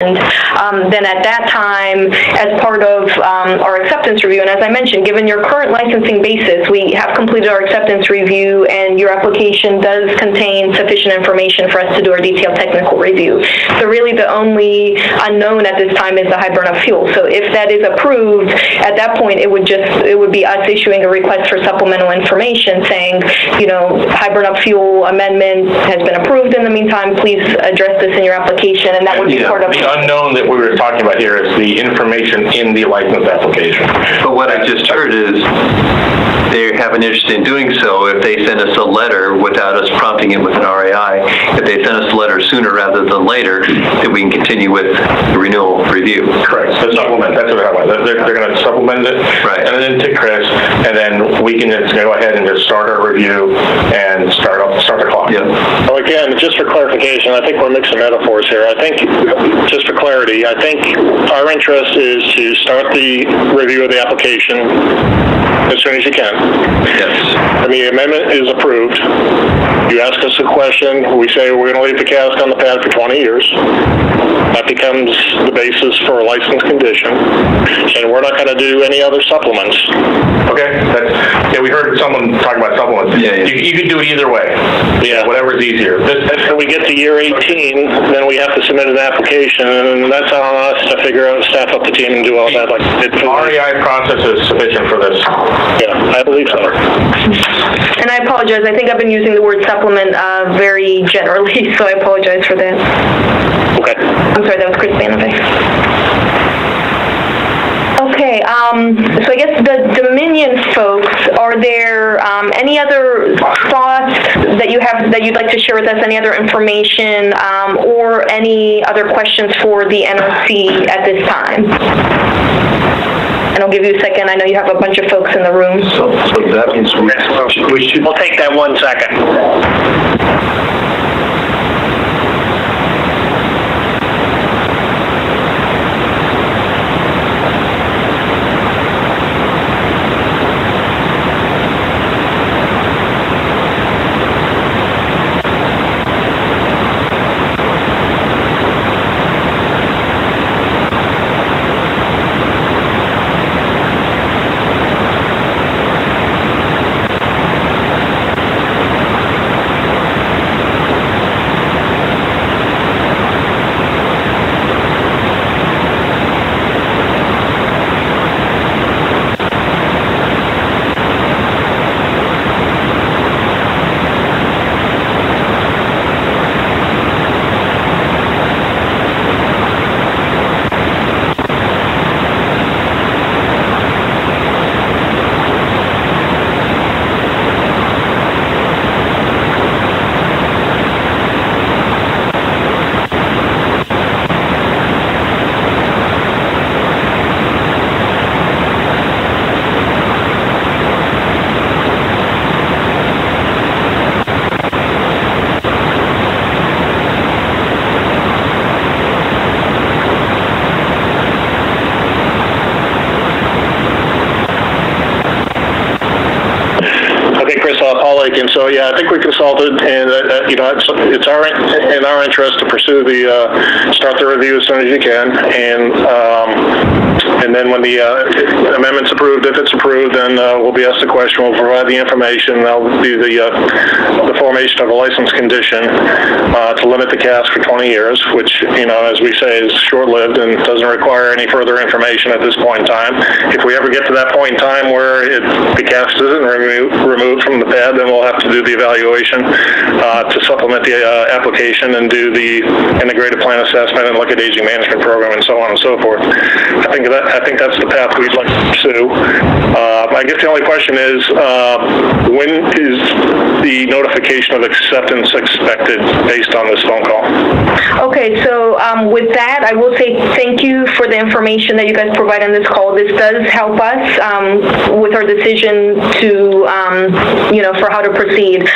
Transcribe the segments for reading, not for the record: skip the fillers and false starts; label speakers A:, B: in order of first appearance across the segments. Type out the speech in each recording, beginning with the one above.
A: then at that time, as part of our acceptance review, and as I mentioned, given your current licensing basis, we have completed our acceptance review, and your application does contain sufficient information for us to do our detailed technical review. So really the only unknown at this time is the high burn-up fuel. So if that is approved, at that point it would be us issuing a request for supplemental information saying, high burn-up fuel amendment has been approved in the meantime, please address this in your application, and that would be part of
B: the unknown that we were talking about here is the information in the license application.
C: But what I just heard is they have an interest in doing so if they send us a letter without us prompting it with an RAI. If they send us a letter sooner rather than later, that we can continue with the renewal review.
B: Correct. The supplement. That's what I want. They're going to supplement it,
C: right?
B: And then to Chris, and then we can just go ahead and just start our review and start the clock.
C: Yeah.
D: Well, again, just for clarification, I think we're mixing metaphors here. I think, just for clarity, I think our interest is to start the review of the application as soon as you can.
C: Yes.
D: And the amendment is approved. You ask us a question, we say we're going to leave the cask on the pad for 20 years. That becomes the basis for a license condition, and we're not going to do any other supplements.
B: Okay. We heard someone talk about supplements.
C: Yeah.
B: You could do it either way.
D: Yeah.
B: Whatever's easier.
D: When we get to year 18, then we have to submit an application, and that's on us to figure out, staff up the team and do all that. Like
B: the REI process is sufficient for this.
D: Yeah, I believe so.
A: And I apologize. I think I've been using the word supplement very generally, so I apologize for that.
D: Okay.
A: I'm sorry, that was Chris Banavay. Okay, so I guess the Dominion folks, are there any other thoughts that you have that you'd like to share with us, any other information, or any other questions for the NRC at this time? And I'll give you a second. I know you have a bunch of folks in the room.
C: So that means
D: We'll take that 1 second. And so, yeah, I think we consulted, and it's in our interest to pursue start the review as soon as you can, and then when the amendment's approved, if it's approved, then we'll be asked the question. We'll provide the information. That'll be the formation of a license condition to limit the cask for 20 years, which as we say is short-lived and doesn't require any further information at this point in time. If we ever get to that point in time where the cask isn't removed from the pad, then we'll have to do the evaluation to supplement the application and do the integrated plan assessment and look at aging management program and so on and so forth. I think that's the path we'd like to pursue. I guess the only question is, when is the notification of acceptance expected based on this phone call?
A: Okay, so with that, I will say thank you for the information that you guys provide on this call. This does help us with our decision to, for how to proceed.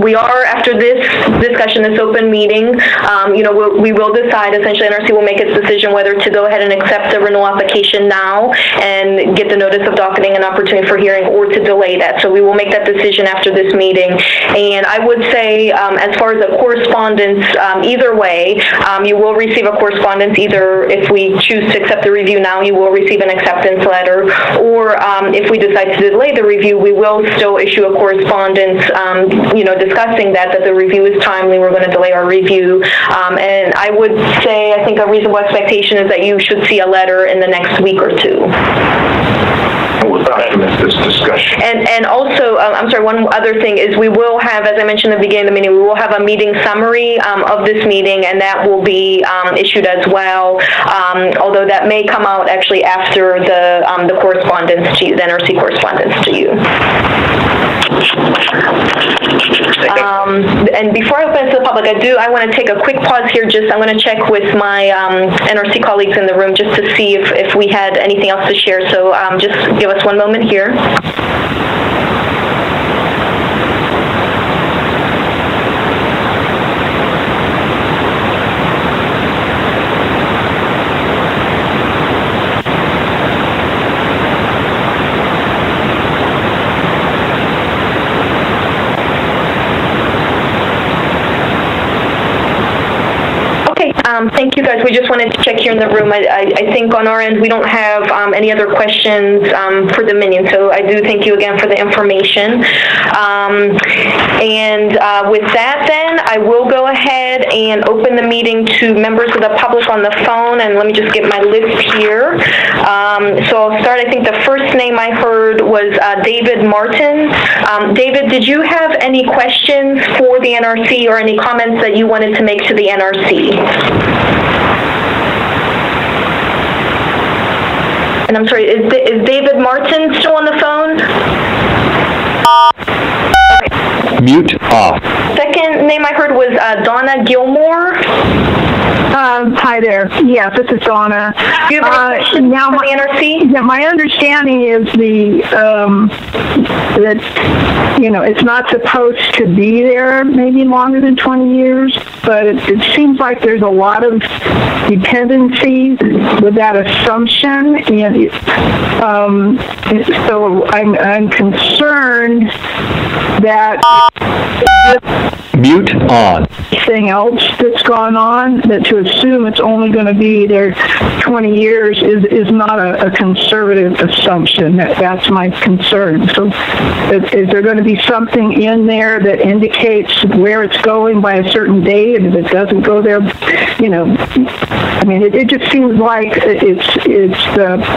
A: We are, after this discussion, this open meeting, we will decide, essentially NRC will make its decision whether to go ahead and accept the renewal application now and get the notice of docketing and opportunity for hearing, or to delay that. So we will make that decision after this meeting. And I would say, as far as a correspondence, either way, you will receive a correspondence. Either if we choose to accept the review now, you will receive an acceptance letter, or if we decide to delay the review, we will still issue a correspondence, discussing that the review is timely. We're going to delay our review, and I would say I think a reasonable expectation is that you should see a letter in the next week or two.
B: We'll document this discussion.
A: And also, I'm sorry, one other thing is we will have, as I mentioned at the beginning of the meeting, we will have a meeting summary of this meeting, and that will be issued as well, although that may come out actually after the correspondence to you, the NRC correspondence to you. And before I open it to the public, I want to take a quick pause here. I'm going to check with my NRC colleagues in the room just to see if we had anything else to share. So just give us one moment here. Thank you, guys. We just wanted to check here in the room. I think on our end we don't have any other questions for Dominion, so I do thank you again for the information. With that, then, I will go ahead and open the meeting to members of the public on the phone, and let me just get my list here. So I'll start. I think the first name I heard was David Martin. David, did you have any questions for the NRC or any comments that you wanted to make to the NRC? And I'm sorry, is David Martin still on the phone?
E: Mute off.
A: Second name I heard was Donna Gilmore.
F: Hi there. Yes, this is Donna.
A: Do you have any questions
F: now,
A: for the NRC?
F: Yeah, my understanding is that it's not supposed to be there maybe longer than 20 years, but it seems like there's a lot of dependencies with that assumption, and so I'm concerned that
E: Mute on.
F: Anything else that's gone on, that to assume it's only going to be there 20 years is not a conservative assumption. That's my concern. So is there going to be something in there that indicates where it's going by a certain date, and if it doesn't go there, it just seems like it's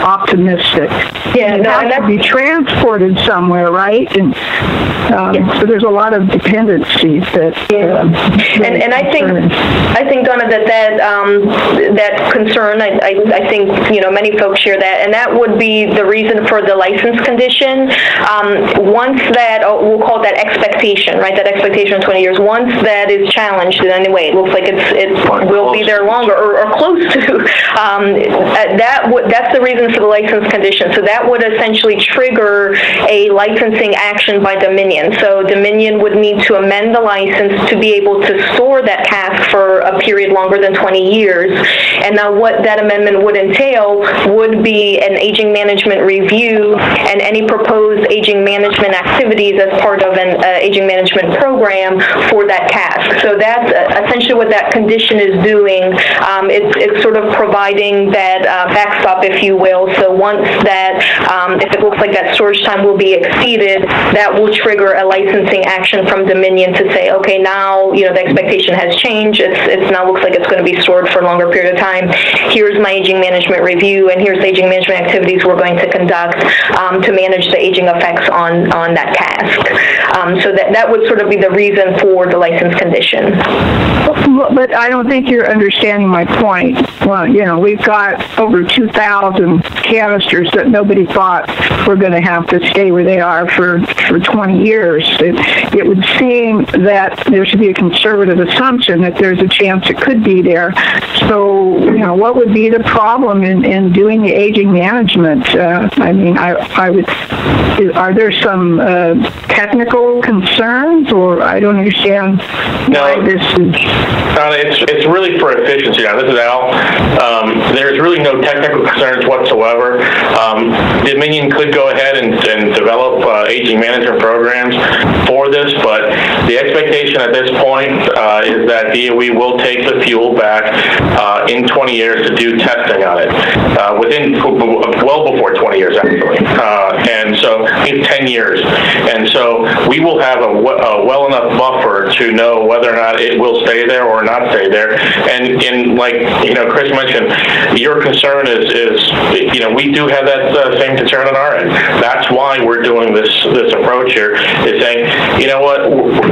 F: optimistic.
A: Yeah,
F: it has to be transported somewhere, right? And so there's a lot of dependencies that.
A: And I think Donna, that concern, I think many folks share that, and that would be the reason for the license condition. Once that, we'll call that expectation, right? That expectation of 20 years. Once that is challenged in any way, it looks like it will be there longer or close to. That's the reason for the license condition. So that would essentially trigger a licensing action by Dominion. So Dominion would need to amend the license to be able to store that cask for a period longer than 20 years. And now what that amendment would entail would be an aging management review and any proposed aging management activities as part of an aging management program for that cask. So that's essentially what that condition is doing. It's sort of providing that backstop, if you will. So once that, if it looks like that storage time will be exceeded, that will trigger a licensing action from Dominion to say, okay, now the expectation has changed. It now looks like it's going to be stored for a longer period of time. Here's my aging management review, and here's the aging management activities we're going to conduct to manage the aging effects on that cask. So that would sort of be the reason for the license condition.
F: But I don't think you're understanding my point. Well, we've got over 2,000 canisters that nobody thought were going to have to stay where they are for 20 years. It would seem that there should be a conservative assumption that there's a chance it could be there. So, what would be the problem in doing the aging management? I would. Are there some technical concerns, or I don't understand why this is?
B: It's really for efficiency. Now, this is Al. there's really no technical concerns whatsoever. Dominion could go ahead and develop aging management programs for this, but the expectation at this point is that DOE will take the fuel back in 20 years to do testing on it, well before 20 years actually, and so it's 10 years, and so we will have a well enough buffer to know whether or not it will stay there or not stay there. And like Chris mentioned, your concern is we do have that same concern on our end. That's why we're doing this approach here, is saying,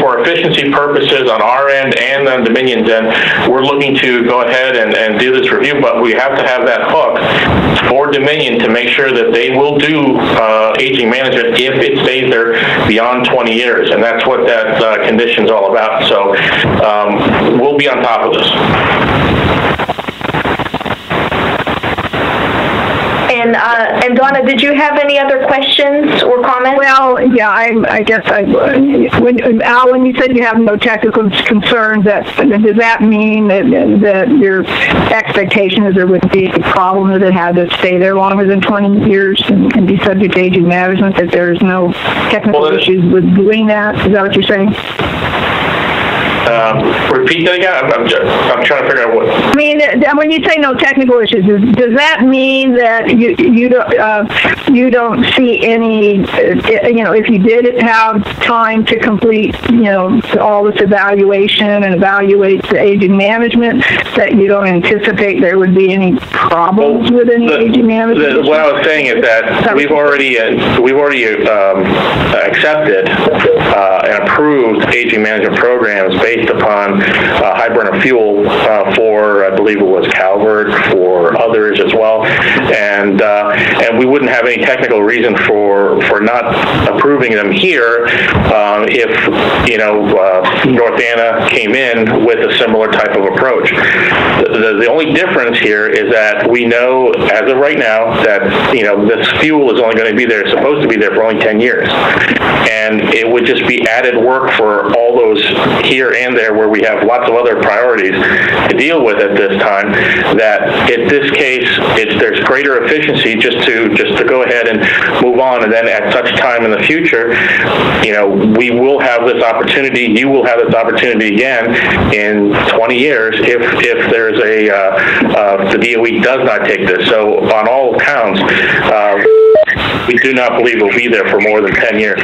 B: for efficiency purposes on our end and on Dominion's end, we're looking to go ahead and do this review, but we have to have that hook for Dominion to make sure that they will do aging management if it stays there beyond 20 years, and that's what that condition's all about. So we'll be on top of this.
A: And Donna, did you have any other questions or comments?
F: Well, yeah, I guess Al, when you said you have no technical concerns, does that mean that your expectation is there wouldn't be a problem that it had to stay there longer than 20 years and be subject to aging management, that there's no technical issues with doing that? Is that what you're saying?
B: Repeat that again? I'm trying to figure out what.
F: I mean, when you say no technical issues, does that mean that you don't see any? If you did have time to complete, all this evaluation and evaluate the aging management, that you don't anticipate there would be any problems with any aging management?
B: What I was saying is that we've already accepted and approved aging management programs based upon high burner fuel for, I believe it was Calvert, for others as well, and we wouldn't have any technical reason for not approving them here if North Anna came in with a similar type of approach. The only difference here is that we know as of right now that this fuel is only going to be there, supposed to be there for only 10 years, and it would just be added work for all those here and there where we have lots of other priorities to deal with at this time, that in this case there's greater efficiency just to go ahead and move on, and then at such time in the future, we will have this opportunity, you will have this opportunity again in 20 years if there's the DOE does not take this. So on all accounts, we do not believe we'll be there for more than 10 years.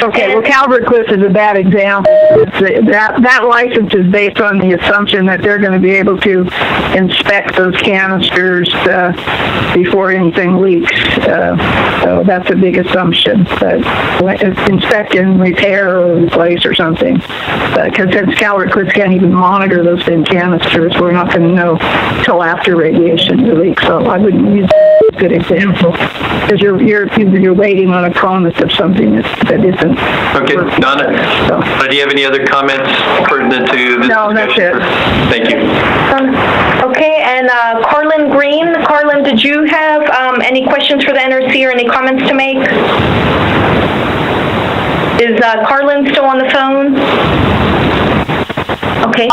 F: Okay, well, Calvert Cliff is a bad example. That license is based on the assumption that they're going to be able to inspect those canisters before anything leaks. So that's a big assumption. But inspect and repair or replace or something. Because since Calvert Cliff can't even monitor those thin canisters, we're not going to know till after radiation leaks. So I wouldn't use a good example, because you're waiting on a promise of something that isn't.
C: Okay, Donna, do you have any other comments pertinent to this?
F: No, that's it.
C: Thank you.
A: Okay, and Carlin Green. Carlin, did you have any questions for the NRC or any comments to make? Is Carlin still on the phone? Okay.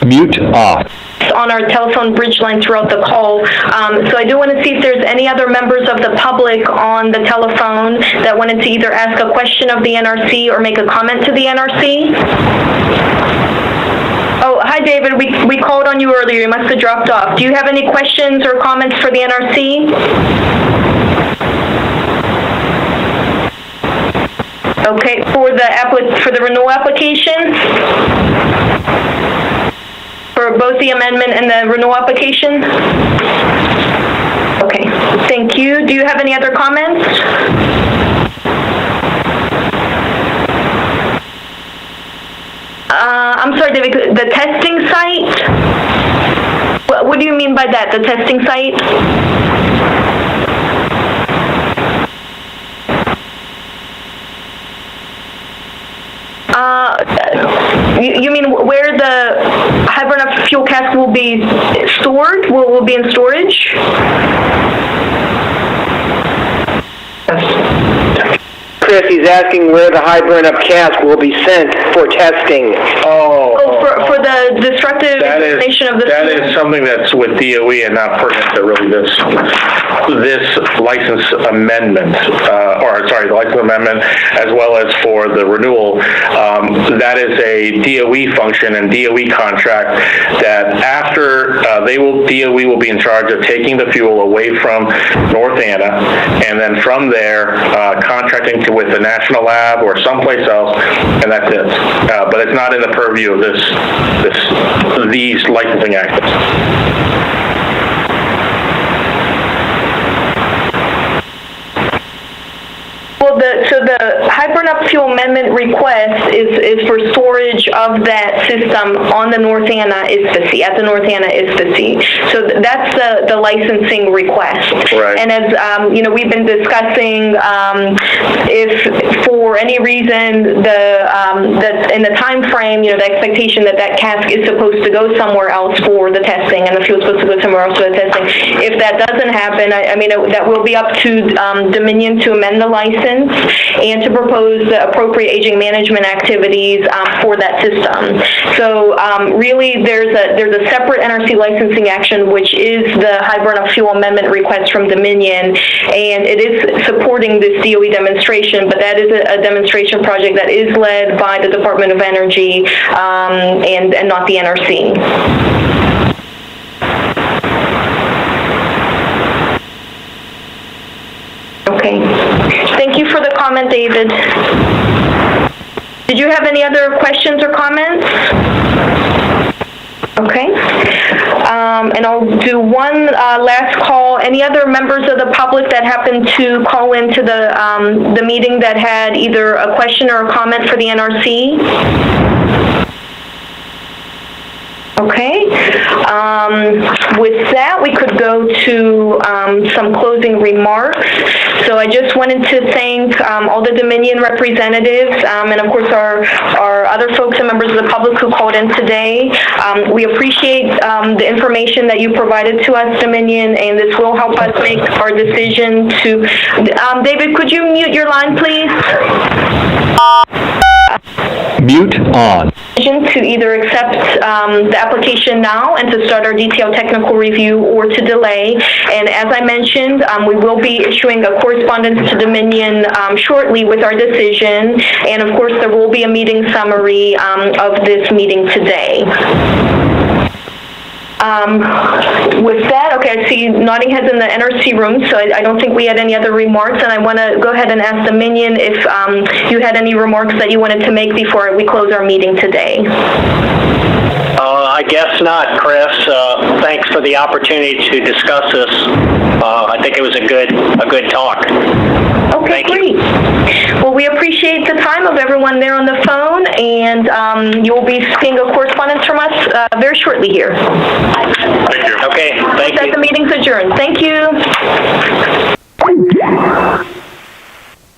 E: Mute off.
A: On our telephone bridge line throughout the call. So I do want to see if there's any other members of the public on the telephone that wanted to either ask a question of the NRC or make a comment to the NRC. Oh, hi David, we called on you earlier, you must have dropped off. Do you have any questions or comments for the NRC? Okay, for the renewal application? For both the amendment and the renewal application? Okay, thank you. Do you have any other comments? I'm sorry, David, the testing site? What do you mean by that, the testing site? You mean where the high burn fuel cask will be stored? Will be in storage?
G: Chris, he's asking where the high burn-up cask will be sent for testing.
A: For the definition of the
B: that
A: fuel?
B: is something that's with DOE and not pertinent to really this license amendment, the license amendment, as well as for the renewal. That is a DOE function and DOE contract that after DOE will be in charge of taking the fuel away from North Anna, and then from there contracting with the national lab or someplace else, and that's it. But it's not in the purview of these licensing acts.
A: Well, the high burn-up fuel amendment request is for storage of that system on the North Anna ISPC, at the North Anna ISPC. So that's the licensing request.
B: Right.
A: And as, we've been discussing, if for any reason that in the time frame, the expectation that cask is supposed to go somewhere else for the testing and the fuel's supposed to go somewhere else for the testing, if that doesn't happen, that will be up to Dominion to amend the license and to propose the appropriate aging management activities for that system. So really, there's a separate NRC licensing action, which is the high burn-up fuel amendment request from Dominion, and it is supporting this DOE demonstration, but that is a demonstration project that is led by the Department of Energy and not the NRC. Okay. Thank you for the comment, David. Did you have any other questions or comments? Okay. And I'll do one last call. Any other members of the public that happened to call into the meeting that had either a question or a comment for the NRC? Okay. With that, we could go to some closing remarks. So I just wanted to thank all the Dominion representatives and, of course, our other folks and members of the public who called in today. We appreciate the information that you provided to us, Dominion, and this will help us make our decision to... David, could you mute your line, please?
E: Mute on.
A: To either accept the application now and to start our detailed technical review, or to delay. And as I mentioned, we will be issuing a correspondence to Dominion shortly with our decision. And of course, there will be a meeting summary of this meeting today. With that, okay, I see nodding heads in the NRC room, so I don't think we had any other remarks, and I want to go ahead and ask Dominion if you had any remarks that you wanted to make before we close our meeting today.
H: I guess not, Chris. Thanks for the opportunity to discuss this. I think it was a good talk.
A: Okay, great. Well, we appreciate the time of everyone there on the phone, and you will be seeing a correspondence from us very shortly here.
D: Thank you.
H: Okay, thank you.
A: The meeting's adjourned. Thank you.